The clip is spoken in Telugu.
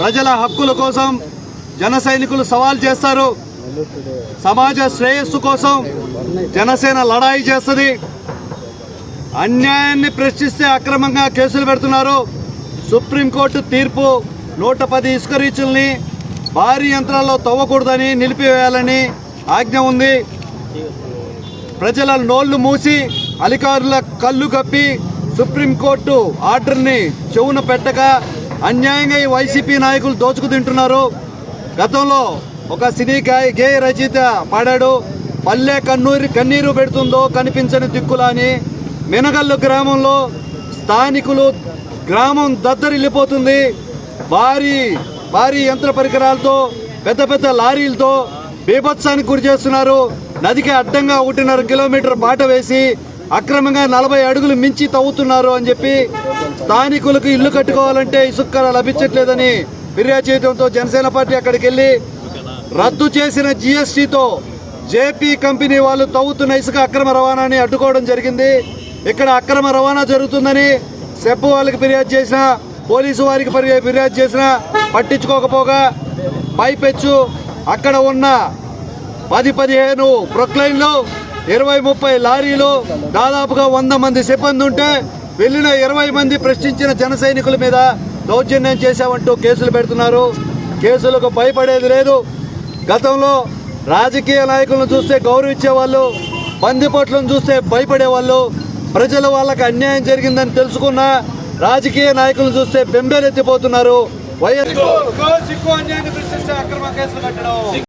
ప్రజల హక్కుల కోసం జన సైనికులు సవాల్ చేస్తారు. సమాజ శ్రేయస్సు కోసం జనసేన లడాయి చేస్తుంది. అన్యాయాన్ని ప్రశ్నిస్తే అక్రమంగా కేసులు పెడుతున్నారు. సుప్రీంకోర్టు తీర్పు 110 ఇసుక రీచుల్ని భారీ యంత్రాల్లో తవ్వకూడదని నిలిపివేయాలని ఆజ్ఞ ఉంది. ప్రజల నోళ్లు మూసి అధికారుల కళ్ళు కప్పి సుప్రీంకోర్టు ఆర్డర్ని చెవున పెట్టక అన్యాయంగా ఈ వైసీపీ నాయకులు దోచుకు తింటున్నారు. గతంలో ఒక సినీ గేయ రచయిత పాడాడు, పల్లె కన్నీరు పెడుతుందో కనిపించని దిక్కులా అని. మినగల్లు గ్రామంలో స్థానికులు గ్రామం దద్దరిల్లిపోతుంది. భారీ యంత్ర పరికరాలతో పెద్ద పెద్ద లారీలతో బీభత్సానికి గురి చేస్తున్నారు. నదికి అడ్డంగా 1.5 కిలోమీటర్ బాట వేసి అక్రమంగా 40 అడుగులు మించి తవ్వుతున్నారు అని చెప్పి స్థానికులకు ఇల్లు కట్టుకోవాలంటే ఇసుక లభించట్లేదని ఫిర్యాదు చేయడంతో జనసేన పార్టీ అక్కడికి వెళ్ళి రద్దు చేసిన GSTతో జేపీ కంపెనీ వాళ్ళు తవ్వుతున్న ఇసుక అక్రమ రవాణాని అడ్డుకోవడం జరిగింది. ఇక్కడ అక్రమ రవాణా జరుగుతుందని సెబ్ వాళ్ళకి ఫిర్యాదు చేసిన, పోలీసు వారికి ఫిర్యాదు చేసిన పట్టించుకోకపోగా పైపెచ్చు అక్కడ ఉన్న 10-15 ప్రొక్లైన్లు, 20-30 లారీలు, దాదాపుగా 100 మంది సిబ్బంది ఉంటే వెళ్ళిన 20 మంది ప్రశ్నించిన జన సైనికుల మీద దౌర్జన్యం చేశామంటూ కేసులు పెడుతున్నారు. కేసులకు భయపడేది లేదు. గతంలో రాజకీయ నాయకులను చూస్తే గౌరవించేవాళ్ళు, బందిపోట్లను చూస్తే భయపడేవాళ్ళు. ప్రజలు వాళ్ళకి అన్యాయం జరిగిందని తెలుసుకున్న రాజకీయ నాయకులను చూస్తే బెంబేలెత్తిపోతున్నారు. వైఎస్ అక్రమ కేసులు కట్టడం